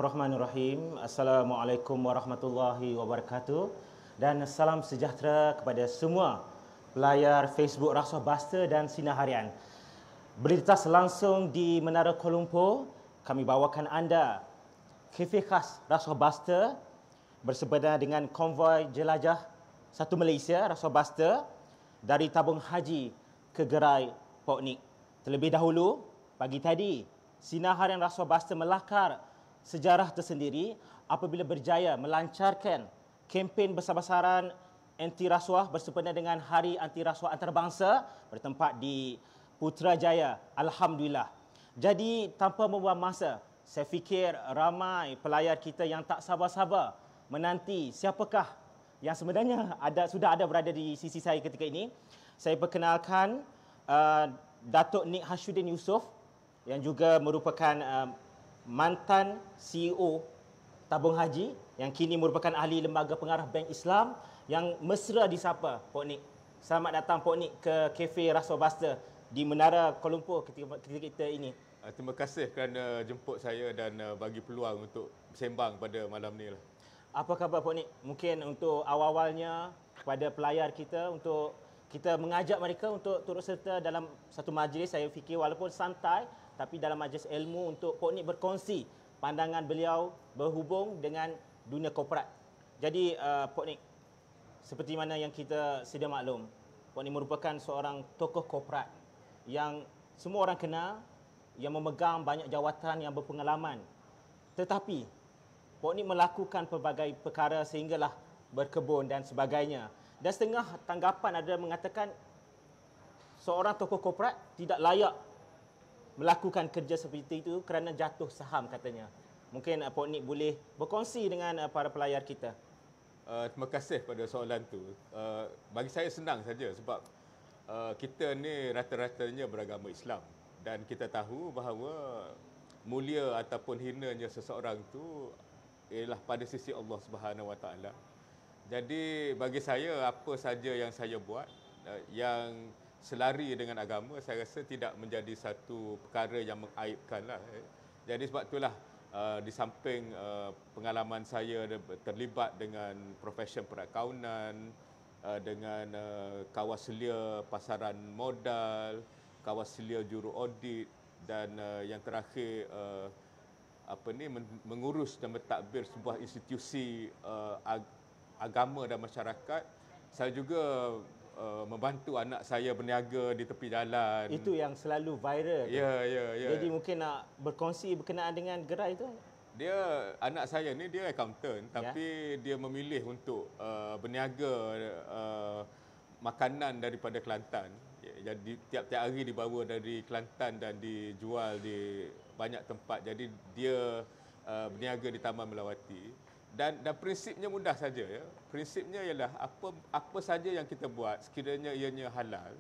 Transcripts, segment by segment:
Bismillahirrahmanirrahim. Assalamualaikum warahmatullahi wabarakatuh. Dan salam sejahtera kepada semua pelayar Facebook Rasuah Buster dan Sinar Harian. Berlintas langsung di Menara Kuala Lumpur, kami bawakan anda kafe khas Rasuah Buster bersempena dengan konvoi jelajah satu Malaysia Rasuah Buster dari tabung haji ke gerai Port Nick. Terlebih dahulu, pagi tadi, Sinar Harian Rasuah Buster melakar sejarah tersendiri apabila berjaya melancarkan kempen besar-besaran anti rasuah bersempena dengan Hari Anti Rasuah Antarabangsa bertempat di Putrajaya. Alhamdulillah. Jadi tanpa membuang masa, saya fikir ramai pelayar kita yang tak sabar-sabar menanti siapakah yang sebenarnya sudah ada berada di sisi saya ketika ini. Saya perkenalkan Datuk Nik Hashuddin Yusof yang juga merupakan mantan CEO Tabung Haji yang kini merupakan ahli lembaga pengarah Bank Islam yang mesra disapa Port Nick. Selamat datang Port Nick ke kafe Rasuah Buster di Menara Kuala Lumpur ketika kita ini. Terima kasih kerana jemput saya dan bagi peluang untuk bersembang pada malam ni lah. Apa khabar Port Nick? Mungkin untuk awal-awalnya kepada pelayar kita, untuk kita mengajak mereka untuk turut serta dalam satu majlis, saya fikir walaupun santai tapi dalam majlis ilmu untuk Port Nick berkongsi pandangan beliau berhubung dengan dunia korporat. Jadi Port Nick, seperti mana yang kita sedia maklum, Port Nick merupakan seorang tokoh korporat yang semua orang kenal, yang memegang banyak jawatan, yang berpengalaman. Tetapi Port Nick melakukan pelbagai perkara sehinggalah berkebun dan sebagainya. Dan setengah tanggapan ada mengatakan seorang tokoh korporat tidak layak melakukan kerja seperti itu kerana jatuh saham katanya. Mungkin Port Nick boleh berkongsi dengan para pelayar kita. Terima kasih pada soalan tu. Bagi saya senang saja sebab kita ni rata-ratanya beragama Islam dan kita tahu bahawa mulia ataupun hinanya seseorang tu ialah pada sisi Allah Subhanahu Wa Taala. Jadi bagi saya apa saja yang saya buat yang selari dengan agama, saya rasa tidak menjadi satu perkara yang mengaibkan lah. Jadi sebab itulah di samping pengalaman saya terlibat dengan profesion perakaunan, dengan kawal selia pasaran modal, kawal selia juru audit dan yang terakhir mengurus dan mentadbir sebuah institusi agama dan masyarakat. Saya juga membantu anak saya berniaga di tepi jalan. Itu yang selalu viral. Ya. Jadi mungkin nak berkongsi berkenaan dengan gerai itu? Anak saya ni dia accountant, tapi dia memilih untuk berniaga makanan daripada Kelantan. Jadi tiap-tiap hari dibawa dari Kelantan dan dijual di banyak tempat. Jadi dia berniaga di Taman Melawati. Dan prinsipnya mudah saja ya. Prinsipnya ialah apa saja yang kita buat sekiranya ianya halal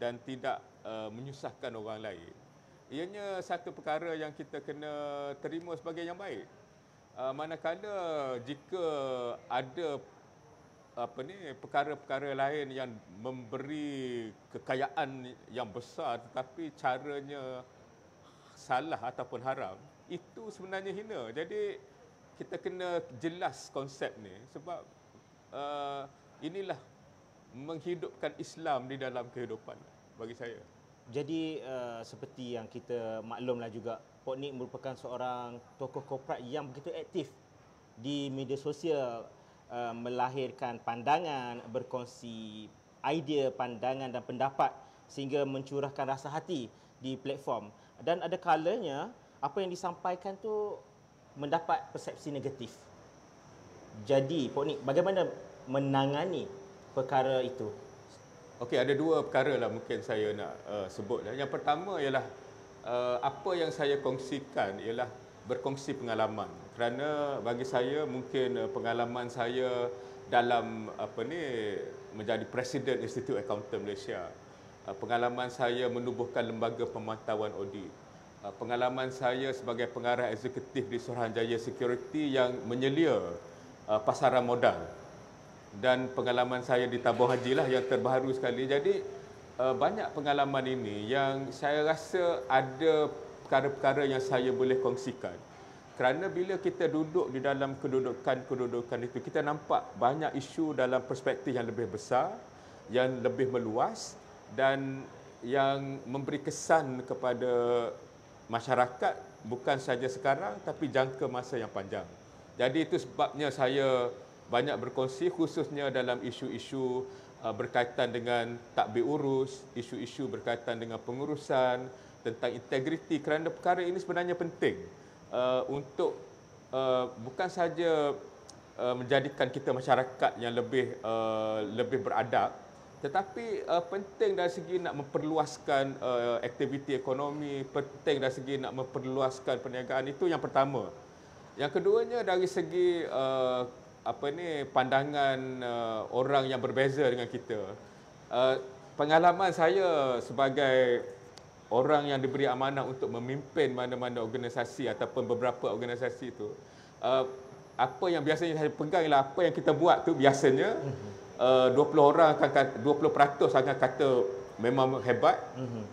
dan tidak menyusahkan orang lain. Ianya satu perkara yang kita kena terima sebagai yang baik. Manakala jika ada perkara-perkara lain yang memberi kekayaan yang besar tetapi caranya salah ataupun haram, itu sebenarnya hina. Jadi kita kena jelas konsep ni sebab inilah menghidupkan Islam di dalam kehidupan bagi saya. Jadi seperti yang kita maklumlah juga, Port Nick merupakan seorang tokoh korporat yang begitu aktif di media sosial, melahirkan pandangan, berkongsi idea, pandangan dan pendapat sehingga mencurahkan rasa hati di platform. Dan ada kalanya apa yang disampaikan tu mendapat persepsi negatif. Jadi Port Nick, bagaimana menangani perkara itu? Okey, ada dua perkara lah mungkin saya nak sebut. Yang pertama ialah apa yang saya kongsikan ialah berkongsi pengalaman. Kerana bagi saya mungkin pengalaman saya dalam menjadi Presiden Institut Accountant Malaysia, pengalaman saya menubuhkan lembaga pemantauan audit, pengalaman saya sebagai pengarah eksekutif di Suruhanjaya Security yang menyelia pasaran modal, dan pengalaman saya di Tabung Haji lah yang terbaru sekali. Jadi banyak pengalaman ini yang saya rasa ada perkara-perkara yang saya boleh kongsikan. Kerana bila kita duduk di dalam kedudukan itu, kita nampak banyak isu dalam perspektif yang lebih besar, yang lebih meluas dan yang memberi kesan kepada masyarakat bukan saja sekarang tapi jangka masa yang panjang. Jadi itu sebabnya saya banyak berkongsi khususnya dalam isu-isu berkaitan dengan tadbir urus, isu-isu berkaitan dengan pengurusan, tentang integriti, kerana perkara ini sebenarnya penting untuk bukan saja menjadikan kita masyarakat yang lebih beradab, tetapi penting dari segi nak memperluaskan aktiviti ekonomi, penting dari segi nak memperluaskan perniagaan, itu yang pertama. Yang keduanya dari segi pandangan orang yang berbeza dengan kita. Pengalaman saya sebagai orang yang diberi amanah untuk memimpin mana-mana organisasi ataupun beberapa organisasi itu, apa yang biasanya saya pegang ialah apa yang kita buat tu biasanya 20% akan kata memang hebat,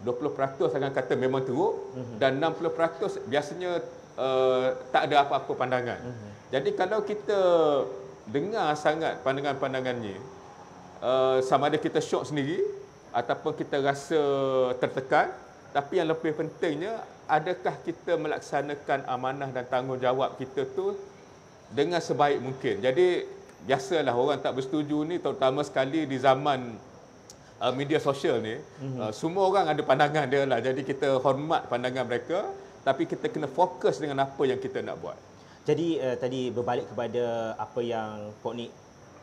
20% akan kata memang teruk, dan 60% biasanya tak ada apa-apa pandangan. Jadi kalau kita dengar sangat pandangan-pandangannya, sama ada kita syok sendiri ataupun kita rasa tertekan. Tapi yang lebih pentingnya, adakah kita melaksanakan amanah dan tanggungjawab kita tu dengan sebaik mungkin. Jadi biasalah orang tak bersetuju ni, terutama sekali di zaman media sosial ni, semua orang ada pandangan dia lah. Jadi kita hormat pandangan mereka, tapi kita kena fokus dengan apa yang kita nak buat. Jadi tadi berbalik kepada apa yang Pok Nik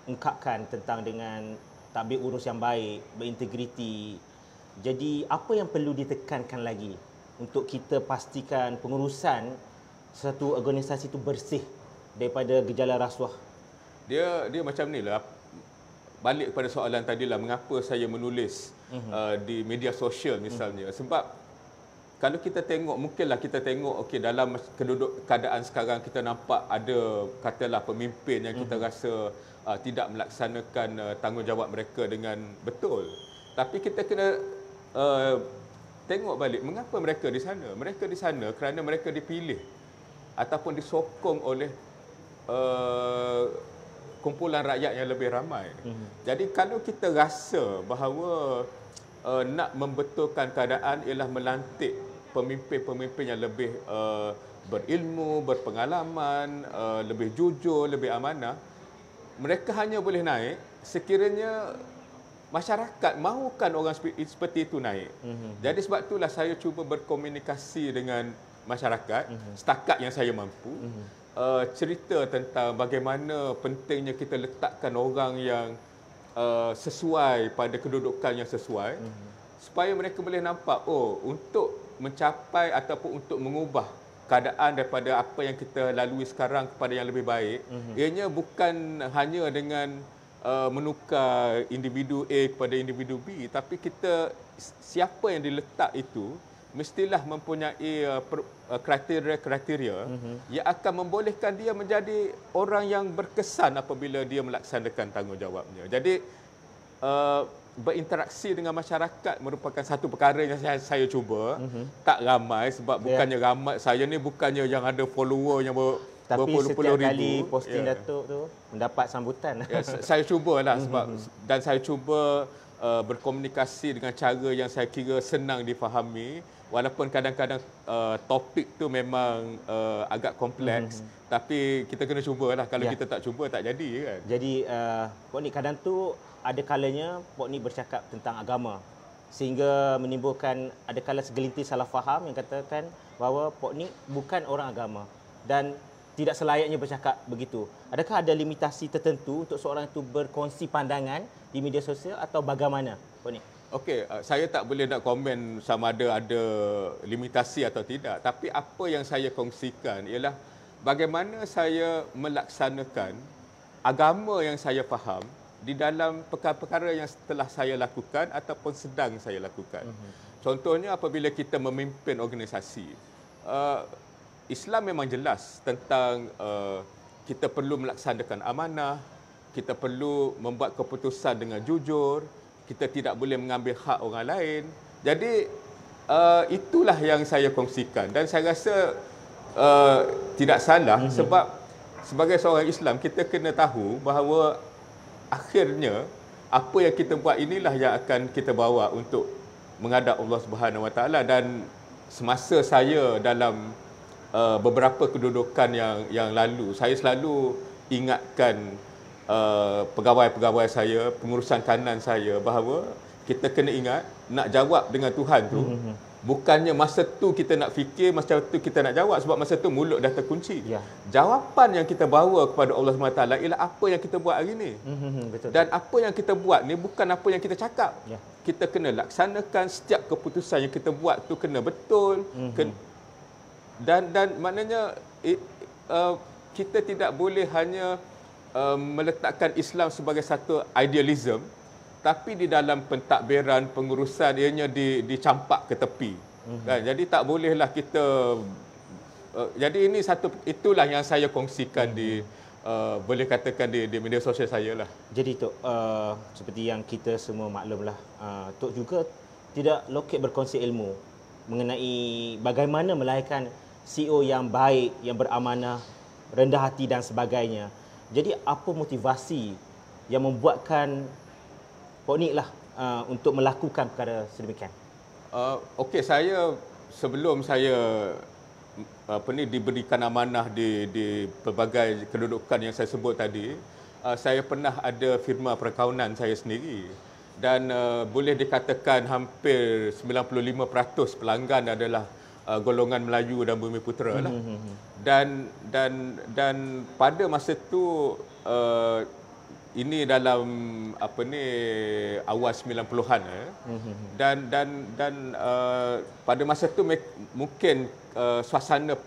ungkapkan tentang dengan tadbir urus yang baik, berintegriti. Jadi apa yang perlu ditekankan lagi untuk kita pastikan pengurusan satu organisasi itu bersih daripada gejala rasuah? Dia macam ni lah. Balik kepada soalan tadi lah, mengapa saya menulis di media sosial misalnya. Sebab kalau kita tengok, mungkinlah kita tengok, okey, dalam keadaan sekarang kita nampak ada, katalah, pemimpin yang kita rasa tidak melaksanakan tanggungjawab mereka dengan betul. Tapi kita kena tengok balik, mengapa mereka di sana? Mereka di sana kerana mereka dipilih ataupun disokong oleh kumpulan rakyat yang lebih ramai. Jadi kalau kita rasa bahawa nak membetulkan keadaan ialah melantik pemimpin-pemimpin yang lebih berilmu, berpengalaman, lebih jujur, lebih amanah, mereka hanya boleh naik sekiranya masyarakat mahukan orang seperti itu naik. Jadi sebab itulah saya cuba berkomunikasi dengan masyarakat setakat yang saya mampu, cerita tentang bagaimana pentingnya kita letakkan orang yang sesuai pada kedudukan yang sesuai, supaya mereka boleh nampak, oh, untuk mencapai ataupun untuk mengubah keadaan daripada apa yang kita lalui sekarang kepada yang lebih baik, ianya bukan hanya dengan menukar individu A kepada individu B, tapi kita, siapa yang diletak itu mestilah mempunyai kriteria-kriteria yang akan membolehkan dia menjadi orang yang berkesan apabila dia melaksanakan tanggungjawabnya. Jadi berinteraksi dengan masyarakat merupakan satu perkara yang saya cuba. Tak ramai, sebab bukannya ramai, saya ni bukannya yang ada follower yang tapi berpuluh-puluh setiap ribu. kali posting Datuk tu mendapat sambutan. Saya cubalah sebab dan saya cuba berkomunikasi dengan cara yang saya kira senang difahami, walaupun kadang-kadang topik tu memang agak kompleks, tapi kita kena cubalah. Kalau kita tak cuba tak jadi kan. Jadi Pok Nik, kadang tu ada kalanya Pok Nik bercakap tentang agama sehingga menimbulkan ada kala segelintir salah faham yang katakan bahawa Pok Nik bukan orang agama dan tidak selayaknya bercakap begitu. Adakah ada limitasi tertentu untuk seorang itu berkongsi pandangan di media sosial atau bagaimana, Pok Nik? Okey, saya tak boleh nak komen sama ada limitasi atau tidak. Tapi apa yang saya kongsikan ialah bagaimana saya melaksanakan agama yang saya faham di dalam perkara-perkara yang telah saya lakukan ataupun sedang saya lakukan. Contohnya apabila kita memimpin organisasi, Islam memang jelas tentang kita perlu melaksanakan amanah, kita perlu membuat keputusan dengan jujur, kita tidak boleh mengambil hak orang lain. Jadi itulah yang saya kongsikan dan saya rasa tidak salah sebab sebagai seorang Islam kita kena tahu bahawa akhirnya apa yang kita buat inilah yang akan kita bawa untuk menghadap Allah Subhanahu Wa Taala. Dan semasa saya dalam beberapa kedudukan yang lalu, saya selalu ingatkan pegawai-pegawai saya, pengurusan kanan saya bahawa kita kena ingat nak jawab dengan Tuhan tu bukannya masa tu kita nak fikir, masa tu kita nak jawab sebab masa tu mulut dah terkunci. Ya. Jawapan yang kita bawa kepada Allah SWT ialah apa yang kita buat hari ni. Betul. Dan apa yang kita buat ni bukan apa yang kita cakap. Ya. Kita kena laksanakan setiap keputusan yang kita buat tu kena betul. Dan maknanya kita tidak boleh hanya meletakkan Islam sebagai satu idealism, tapi di dalam pentadbiran pengurusan ianya dicampak ke tepi. Kan? Jadi tak bolehlah kita jadi ini itulah yang saya kongsikan di boleh katakan di media sosial saya lah. Jadi Tok, seperti yang kita semua maklumlah, Tok juga tidak lokek berkongsi ilmu mengenai bagaimana melahirkan CEO yang baik, yang beramanah, rendah hati dan sebagainya. Jadi apa motivasi yang membuatkan Pok Nik lah untuk melakukan perkara sedemikian? Okey, saya sebelum saya diberikan amanah di pelbagai kedudukan yang saya sebut tadi, saya pernah ada firma perkaunan saya sendiri dan boleh dikatakan hampir 95% pelanggan adalah golongan Melayu dan Bumiputera lah. Dan pada masa tu ini dalam awal 90-an dan pada masa tu mungkin suasana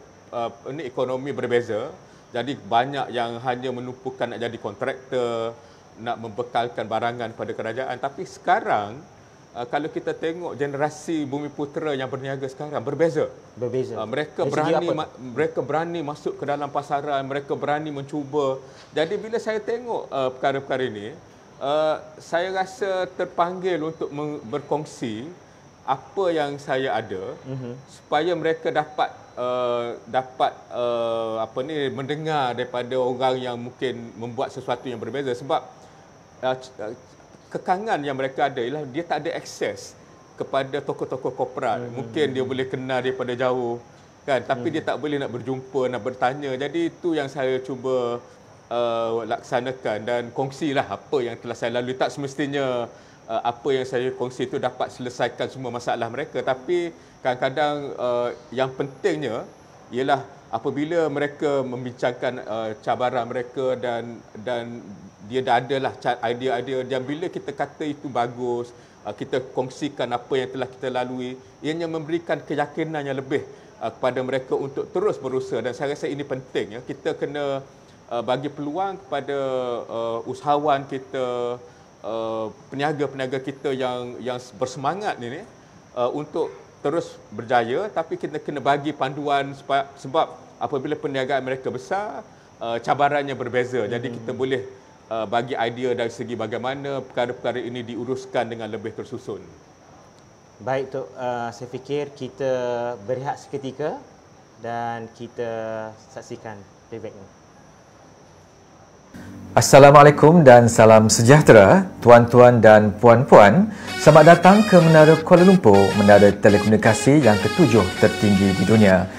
ekonomi berbeza. Jadi banyak yang hanya menumpukan nak jadi kontraktor, nak membekalkan barangan pada kerajaan. Tapi sekarang kalau kita tengok generasi Bumiputera yang berniaga sekarang berbeza. Mereka berani masuk ke dalam pasaran, mereka berani mencuba. Jadi bila saya tengok perkara-perkara ini, saya rasa terpanggil untuk berkongsi apa yang saya ada supaya mereka dapat mendengar daripada orang yang mungkin membuat sesuatu yang berbeza. Sebab kekangan yang mereka ada ialah dia tak ada akses kepada tokoh-tokoh korporat. Mungkin dia boleh kenal daripada jauh kan, tapi dia tak boleh nak berjumpa, nak bertanya. Jadi itu yang saya cuba laksanakan dan kongsilah apa yang telah saya lalui. Tak semestinya apa yang saya kongsi itu dapat selesaikan semua masalah mereka, tapi kadang-kadang yang pentingnya ialah apabila mereka membincangkan cabaran mereka dan dia dah adalah idea-idea, dan bila kita kata itu bagus, kita kongsikan apa yang telah kita lalui, ianya memberikan keyakinan yang lebih kepada mereka untuk terus berusaha. Dan saya rasa ini penting ya. Kita kena bagi peluang kepada usahawan kita, peniaga-peniaga kita yang bersemangat ini untuk terus berjaya, tapi kita kena bagi panduan sebab apabila perniagaan mereka besar, cabarannya berbeza. Jadi kita boleh bagi idea dari segi bagaimana perkara-perkara ini diuruskan dengan lebih tersusun. Baik Tok, saya fikir kita berehat seketika dan kita saksikan playback ini. Assalamualaikum dan salam sejahtera tuan-tuan dan puan-puan. Selamat datang ke Menara Kuala Lumpur, menara telekomunikasi yang ketujuh tertinggi di dunia.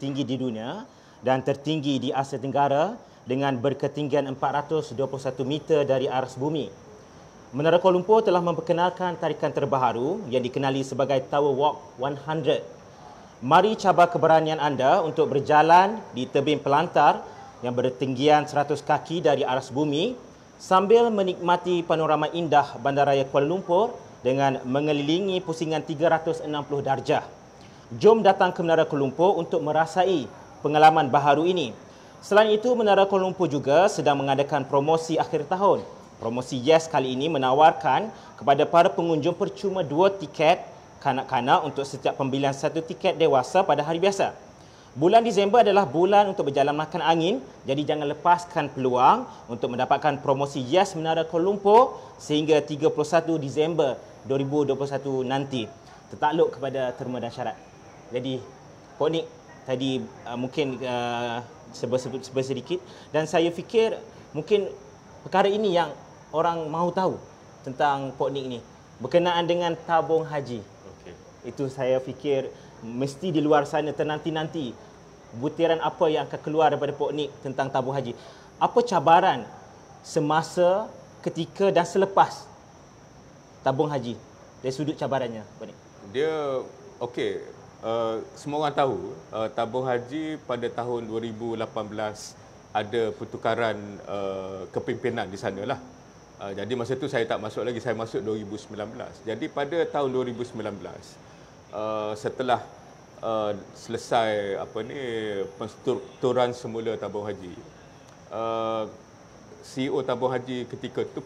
tertinggi di dunia dan tertinggi di Asia Tenggara dengan berketinggian 421 meter dari aras bumi. Menara Kuala Lumpur telah memperkenalkan tarikan terbaru yang dikenali sebagai Tower Walk 100. Mari cabar keberanian anda untuk berjalan di tebing pelantar yang berketinggian 100 kaki dari aras bumi sambil menikmati panorama indah Bandaraya Kuala Lumpur dengan mengelilingi pusingan 360 darjah. Jom datang ke Menara Kuala Lumpur untuk merasai pengalaman baharu ini. Selain itu, Menara Kuala Lumpur juga sedang mengadakan promosi akhir tahun. Promosi Yes kali ini menawarkan kepada para pengunjung percuma 2 tiket kanak-kanak untuk setiap pembelian 1 tiket dewasa pada hari biasa. Bulan Disember adalah bulan untuk berjalan makan angin, jadi jangan lepaskan peluang untuk mendapatkan promosi Yes Menara Kuala Lumpur sehingga 31 Disember 2021 nanti. Tertakluk kepada terma dan syarat. Jadi, Pok Nik tadi mungkin sebut sedikit dan saya fikir mungkin perkara ini yang orang mahu tahu tentang Pok Nik ni berkenaan dengan tabung haji. Okey. Itu saya fikir mesti di luar sana ternanti-nanti butiran apa yang akan keluar daripada Pok Nik tentang tabung haji. Apa cabaran semasa, ketika dan selepas tabung haji dari sudut cabarannya, Pok Nik? Dia okey, semua orang tahu tabung haji pada tahun 2018 ada pertukaran kepimpinan di sanalah. Jadi masa tu saya tak masuk lagi, saya masuk 2019. Jadi pada tahun 2019 setelah selesai penstrukturan semula tabung haji, CEO tabung haji ketika itu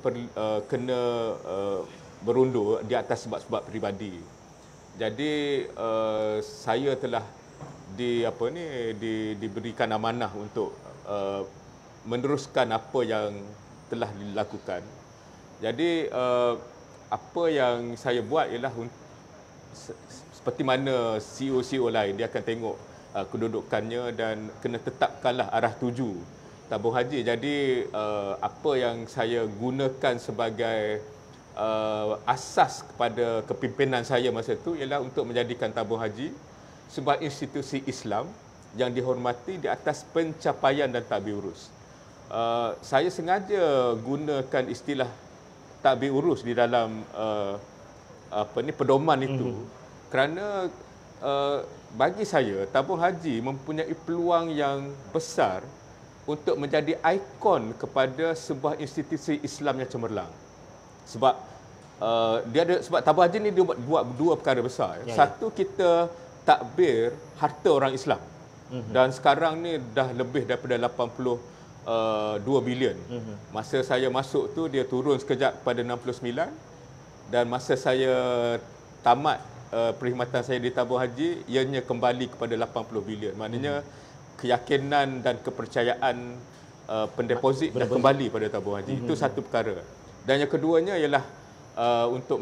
kena berundur di atas sebab-sebab peribadi. Jadi saya telah diberikan amanah untuk meneruskan apa yang telah dilakukan. Jadi apa yang saya buat ialah seperti mana CEO-CEO lain, dia akan tengok kedudukannya dan kena tetapkanlah arah tuju tabung haji. Jadi apa yang saya gunakan sebagai asas kepada kepimpinan saya masa itu ialah untuk menjadikan tabung haji sebagai institusi Islam yang dihormati di atas pencapaian dan tadbir urus. Saya sengaja gunakan istilah tadbir urus di dalam pedoman itu kerana bagi saya tabung haji mempunyai peluang yang besar untuk menjadi ikon kepada sebuah institusi Islam yang cemerlang. Sebab sebab tabung haji ni dia buat 2 perkara besar. Satu, kita takbir harta orang Islam. Dan sekarang ni dah lebih daripada 82 bilion. Masa saya masuk tu dia turun sekejap pada 69 dan masa saya tamat perkhidmatan saya di tabung haji ianya kembali kepada 80 bilion. Maknanya keyakinan dan kepercayaan pendeposit dah kembali pada tabung haji. Itu satu perkara. Dan yang keduanya ialah untuk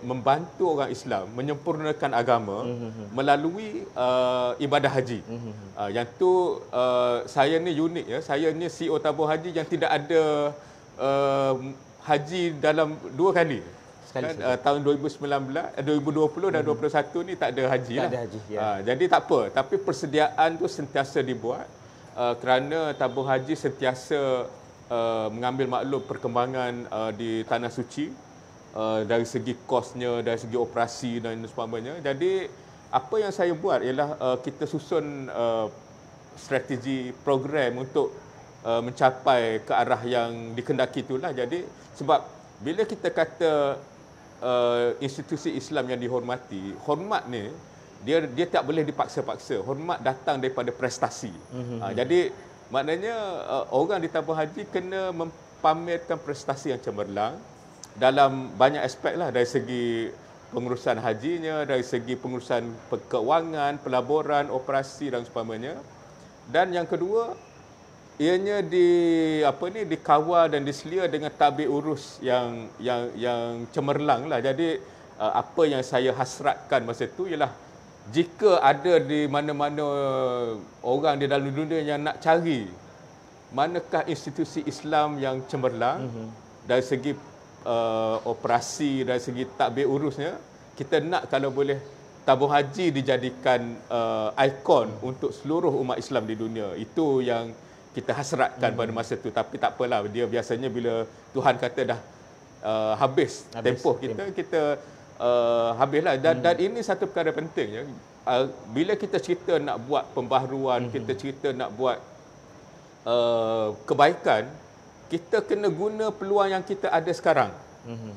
membantu orang Islam menyempurnakan agama melalui ibadah haji. Yang tu saya ni unik ya. Saya ni CEO tabung haji yang tidak ada haji dalam 2 kali. Tahun 2020 dan 2021 ni tak ada haji lah. Ada haji, ya. Jadi tak apa, tapi persediaan tu sentiasa dibuat kerana tabung haji sentiasa mengambil maklum perkembangan di Tanah Suci dari segi kosnya, dari segi operasi dan sebagainya. Jadi apa yang saya buat ialah kita susun strategi program untuk mencapai ke arah yang dikendaki itulah. Jadi sebab bila kita kata institusi Islam yang dihormati, hormat ni dia tak boleh dipaksa-paksa. Hormat datang daripada prestasi. Jadi maknanya orang di tabung haji kena mempamerkan prestasi yang cemerlang dalam banyak aspek lah, dari segi pengurusan hajinya, dari segi pengurusan keuangan, pelaburan, operasi dan sebagainya. Dan yang kedua, ianya dikawal dan diselia dengan tadbir urus yang cemerlang lah. Jadi apa yang saya hasratkan masa itu ialah jika ada di mana-mana orang di dalam dunia yang nak cari manakah institusi Islam yang cemerlang dari segi operasi, dari segi tadbir urusnya, kita nak kalau boleh tabung haji dijadikan ikon untuk seluruh umat Islam di dunia. Itu yang kita hasratkan pada masa itu. Tapi tak apalah, dia biasanya bila Tuhan kata dah habis tempoh kita habislah. Dan ini satu perkara penting ya. Bila kita cerita nak buat pembaharuan, kita cerita nak buat kebaikan, kita kena guna peluang yang kita ada sekarang.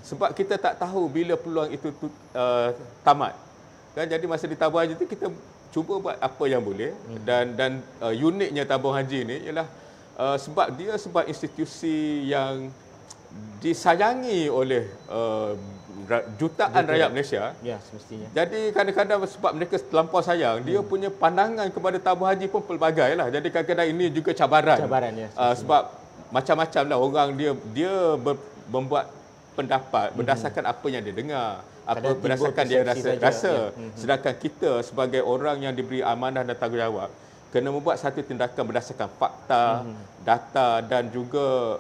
Sebab kita tak tahu bila peluang itu tamat. Kan, jadi masa di tabung haji itu kita cuba buat apa yang boleh. Dan uniknya tabung haji ni ialah sebab dia sebab institusi yang disayangi oleh jutaan rakyat Malaysia. Ya, semestinya. Jadi kadang-kadang sebab mereka terlampau sayang, dia punya pandangan kepada tabung haji pun pelbagai lah. Jadi kadang-kadang ini juga cabaran. Ya. Sebab macam-macam lah orang dia membuat pendapat berdasarkan apa yang dia dengar, berdasarkan dia rasa. Sedangkan kita sebagai orang yang diberi amanah dan tanggungjawab kena membuat satu tindakan berdasarkan fakta, data dan juga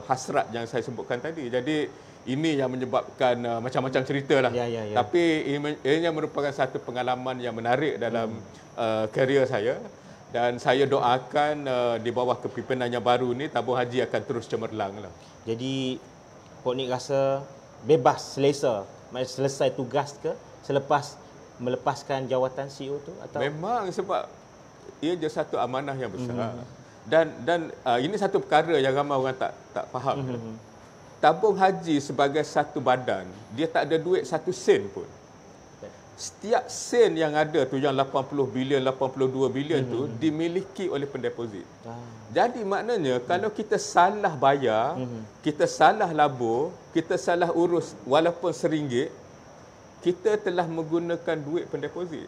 hasrat yang saya sebutkan tadi. Jadi ini yang menyebabkan macam-macam cerita lah. Ya. Tapi ianya merupakan satu pengalaman yang menarik dalam karier saya. Dan saya doakan di bawah kepimpinan yang baru ni, tabung haji akan terus cemerlang lah. Jadi Pok Nik rasa bebas, selesa, selesai tugas ke selepas melepaskan jawatan CEO tu? Atau? Memang sebab ia je satu amanah yang besar. Dan ini satu perkara yang ramai orang tak faham. Tabung haji sebagai satu badan, dia tak ada duit 1 sen pun. Setiap sen yang ada tu, yang 80 bilion, 82 bilion tu dimiliki oleh pendeposit. Jadi maknanya kalau kita salah bayar, kita salah labur, kita salah urus walaupun RM1, kita telah menggunakan duit pendeposit.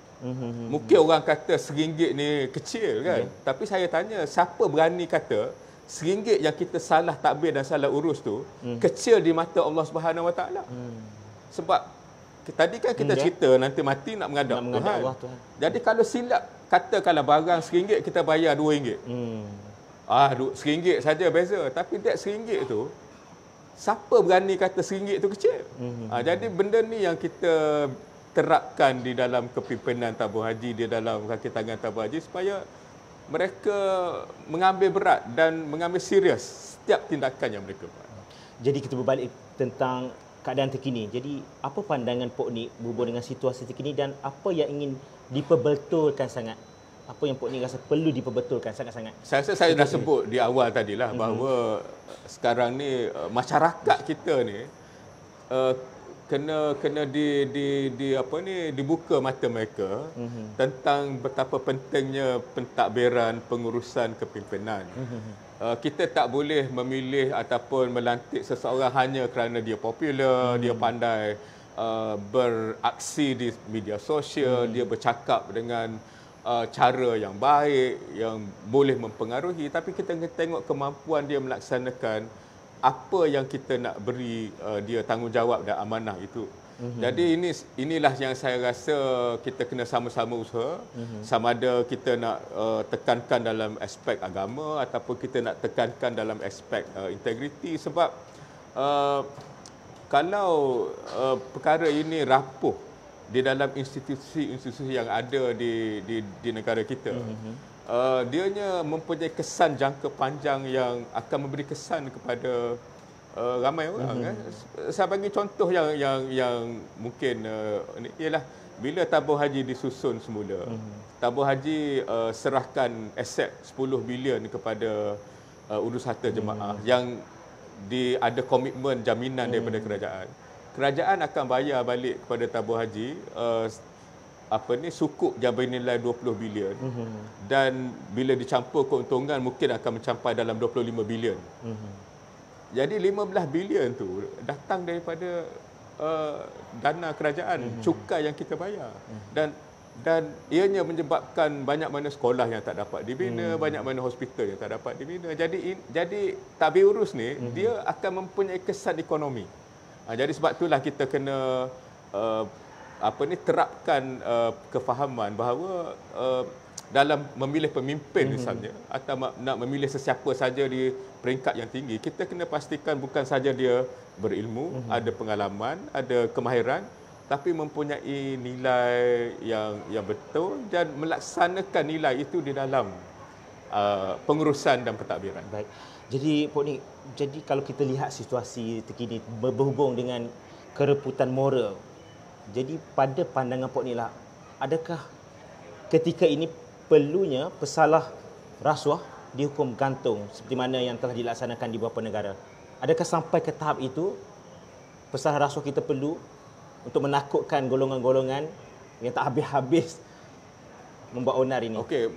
Mungkin orang kata RM1 ni kecil kan? Tapi saya tanya, siapa berani kata RM1 yang kita salah takbir dan salah urus tu kecil di mata Allah Subhanahu Wa Taala? Sebab tadi kan kita cerita nanti mati nak menghadap Tuhan. Allah, Tuhan. Jadi kalau silap katakanlah barang RM1 kita bayar RM2. RM1 saja beza. Tapi that RM1 tu, siapa berani kata RM1 tu kecil? Jadi benda ni yang kita terapkan di dalam kepimpinan tabung haji, di dalam kaki tangan tabung haji, supaya mereka mengambil berat dan mengambil serius setiap tindakan yang mereka buat. Jadi kita berbalik tentang keadaan terkini. Jadi apa pandangan Pok Nik berhubung dengan situasi terkini dan apa yang ingin diperbetulkan sangat? Apa yang Pok Nik rasa perlu diperbetulkan sangat-sangat? Saya rasa saya dah sebut di awal tadilah bahawa sekarang ni masyarakat kita ni kena dibuka mata mereka tentang betapa pentingnya pentadbiran pengurusan kepimpinan. Kita tak boleh memilih ataupun melantik seseorang hanya kerana dia popular, dia pandai beraksi di media sosial, dia bercakap dengan cara yang baik, yang boleh mempengaruhi, tapi kita kena tengok kemampuan dia melaksanakan apa yang kita nak beri dia tanggungjawab dan amanah itu. Jadi inilah yang saya rasa kita kena sama-sama usaha. Sama ada kita nak tekankan dalam aspek agama ataupun kita nak tekankan dalam aspek integriti. Sebab kalau perkara ini rapuh di dalam institusi-institusi yang ada di negara kita, dianya mempunyai kesan jangka panjang yang akan memberi kesan kepada ramai orang. Saya bagi contoh yang mungkin ialah bila tabung haji disusun semula, tabung haji serahkan aset 10 bilion kepada urus harta jemaah yang ada komitmen jaminan daripada kerajaan. Kerajaan akan bayar balik kepada tabung haji sukuk yang bernilai 20 bilion. Dan bila dicampur keuntungan mungkin akan mencapai dalam 25 bilion. Jadi 15 bilion tu datang daripada dana kerajaan, cukai yang kita bayar. Dan ianya menyebabkan banyak mana sekolah yang tak dapat dibina, banyak mana hospital yang tak dapat dibina. Jadi tadbir urus ni dia akan mempunyai kesan ekonomi. Jadi sebab itulah kita kena terapkan kefahaman bahawa dalam memilih pemimpin misalnya atau nak memilih sesiapa saja di peringkat yang tinggi, kita kena pastikan bukan saja dia berilmu, ada pengalaman, ada kemahiran, tapi mempunyai nilai yang betul dan melaksanakan nilai itu di dalam pengurusan dan pentadbiran. Baik. Jadi Pok Nik, jadi kalau kita lihat situasi terkini berhubung dengan kereputan moral, jadi pada pandangan Pok Nik lah, adakah ketika ini perlunya pesalah rasuah dihukum gantung seperti mana yang telah dilaksanakan di beberapa negara? Adakah sampai ke tahap itu pesalah rasuah kita perlu untuk menakutkan golongan-golongan yang tak habis-habis membuat onar ini? Okey,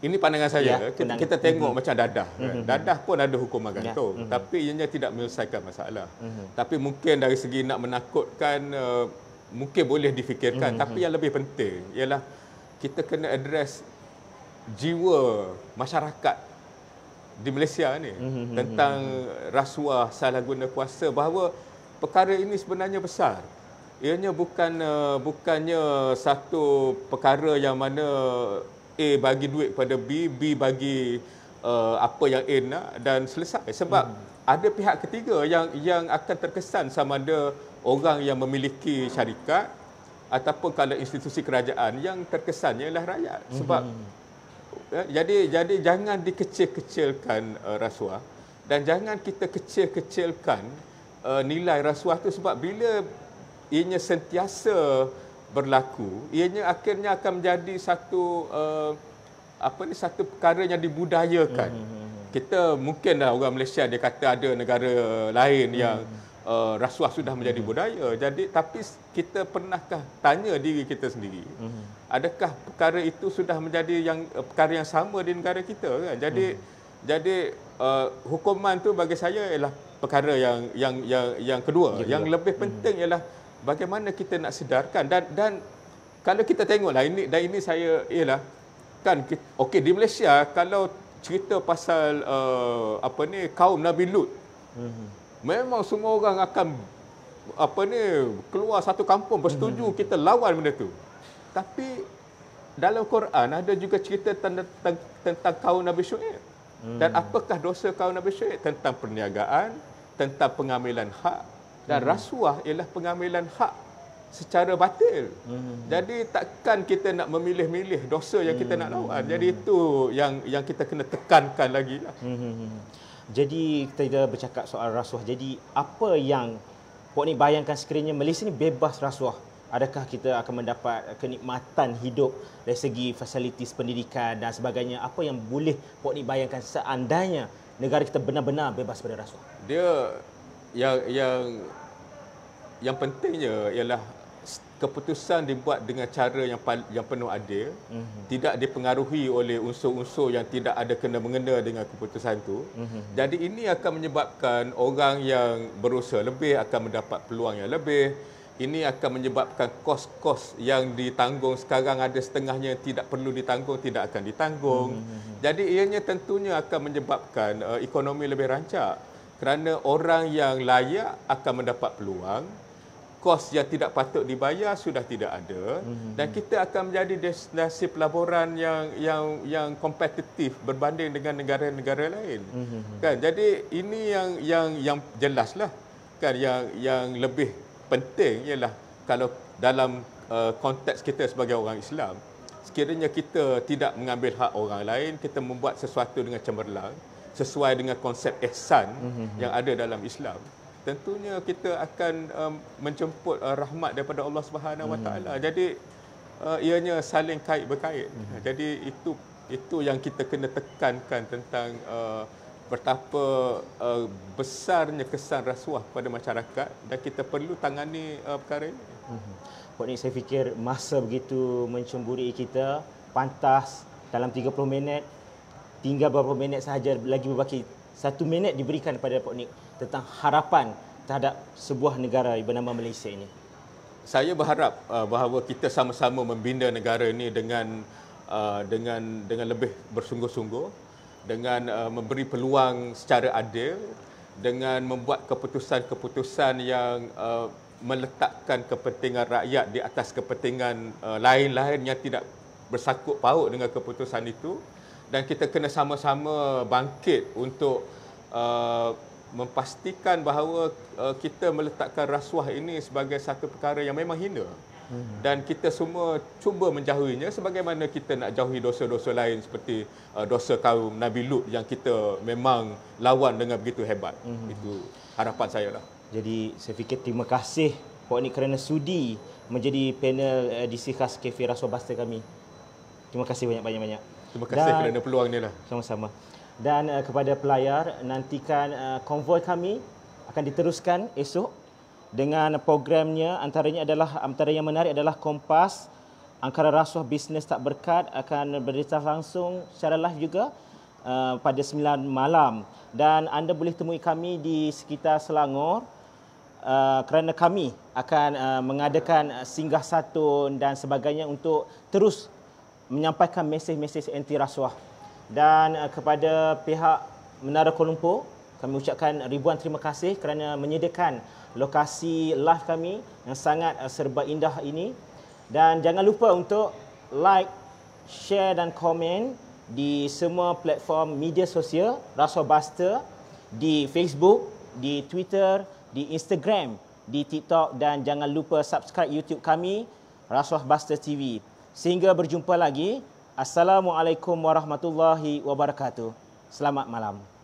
ini pandangan saya. Ya, kita tengok macam dadah. Dadah pun ada hukuman gantung, tapi ianya tidak menyelesaikan masalah. Tapi mungkin dari segi nak menakutkan, mungkin boleh difikirkan. Tapi yang lebih penting ialah kita kena address jiwa masyarakat di Malaysia ni tentang rasuah, salah guna kuasa, bahawa perkara ini sebenarnya besar. Ianya bukannya satu perkara yang mana A bagi duit kepada B, B bagi apa yang A nak dan selesai. Sebab ada pihak ketiga yang akan terkesan, sama ada orang yang memiliki syarikat ataupun kalau institusi kerajaan yang terkesannya ialah rakyat. Sebab jadi jangan dikecil-kecilkan rasuah dan jangan kita kecil-kecilkan nilai rasuah tu, sebab bila ianya sentiasa berlaku, ianya akhirnya akan menjadi satu satu perkara yang dibudayakan. Kita mungkinlah orang Malaysia dia kata ada negara lain yang rasuah sudah menjadi budaya. Jadi tapi kita pernahkah tanya diri kita sendiri, adakah perkara itu sudah menjadi perkara yang sama di negara kita kan? Jadi hukuman tu bagi saya ialah perkara yang kedua. Yang lebih penting ialah bagaimana kita nak sedarkan dan kalau kita tengoklah ini saya ialah kan okey, di Malaysia kalau cerita pasal kaum Nabi Lut, memang semua orang akan keluar satu kampung bersetuju kita lawan benda tu. Tapi dalam Quran ada juga cerita tentang kaum Nabi Syuaib. Dan apakah dosa kaum Nabi Syuaib? Tentang perniagaan, tentang pengambilan hak. Dan rasuah ialah pengambilan hak secara batil. Jadi takkan kita nak memilih-milih dosa yang kita nak lawan. Jadi itu yang kita kena tekankan lagi lah. Jadi kita bercakap soal rasuah. Jadi apa yang Pok Nik bayangkan sekiranya Malaysia ni bebas rasuah, adakah kita akan mendapat kenikmatan hidup dari segi fasilitis pendidikan dan sebagainya? Apa yang boleh Pok Nik bayangkan seandainya negara kita benar-benar bebas pada rasuah? Dia yang pentingnya ialah keputusan dibuat dengan cara yang penuh adil, tidak dipengaruhi oleh unsur-unsur yang tidak ada kena-mengena dengan keputusan itu. Jadi ini akan menyebabkan orang yang berusaha lebih akan mendapat peluang yang lebih. Ini akan menyebabkan kos-kos yang ditanggung sekarang ada setengahnya yang tidak perlu ditanggung, tidak akan ditanggung. Jadi ianya tentunya akan menyebabkan ekonomi lebih rancak. Kerana orang yang layak akan mendapat peluang, kos yang tidak patut dibayar sudah tidak ada, dan kita akan menjadi destinasi pelaburan yang kompetitif berbanding dengan negara-negara lain. Kan, jadi ini yang jelaslah kan, yang lebih penting ialah kalau dalam konteks kita sebagai orang Islam, sekiranya kita tidak mengambil hak orang lain, kita membuat sesuatu dengan cemerlang sesuai dengan konsep ihsan yang ada dalam Islam, tentunya kita akan menjemput rahmat daripada Allah Subhanahu Wa Taala. Jadi ianya saling kait berkait. Jadi itu yang kita kena tekankan tentang betapa besarnya kesan rasuah pada masyarakat dan kita perlu tangani perkara ini. Pok Nik, saya fikir masa begitu mencemburi kita, pantas dalam 30 minit, tinggal beberapa minit sahaja lagi berbaki. 1 minit diberikan kepada Pok Nik tentang harapan terhadap sebuah negara bernama Malaysia ini. Saya berharap bahawa kita sama-sama membina negara ini dengan lebih bersungguh-sungguh, dengan memberi peluang secara adil, dengan membuat keputusan-keputusan yang meletakkan kepentingan rakyat di atas kepentingan lain-lain yang tidak bersangkut paut dengan keputusan itu. Dan kita kena sama-sama bangkit untuk memastikan bahawa kita meletakkan rasuah ini sebagai satu perkara yang memang hina. Dan kita semua cuba menjauhinya sebagaimana kita nak jauhi dosa-dosa lain seperti dosa kaum Nabi Lut yang kita memang lawan dengan begitu hebat. Itu harapan saya lah. Jadi saya fikir terima kasih Puan Nik kerana sudi menjadi panel edisi khas Cafe Rasuah Buster kami. Terima kasih banyak-banyak. Terima kasih kerana peluang ni lah. Sama-sama. Dan kepada pelayar, nantikan konvoi kami akan diteruskan esok dengan programnya. Antara yang menarik adalah Kompas, Angkara Rasuah Bisnes Tak Berkat akan berita langsung secara live juga pada 9 malam. Dan anda boleh temui kami di sekitar Selangor kerana kami akan mengadakan singgah satun dan sebagainya untuk terus menyampaikan mesej-mesej anti rasuah. Dan kepada pihak Menara Kuala Lumpur, kami ucapkan ribuan terima kasih kerana menyediakan lokasi live kami yang sangat serba indah ini. Dan jangan lupa untuk like, share dan komen di semua platform media sosial Rasuah Buster, di Facebook, di Twitter, di Instagram, di TikTok, dan jangan lupa subscribe YouTube kami Rasuah Buster TV. Sehingga berjumpa lagi. Assalamualaikum warahmatullahi wabarakatuh. Selamat malam.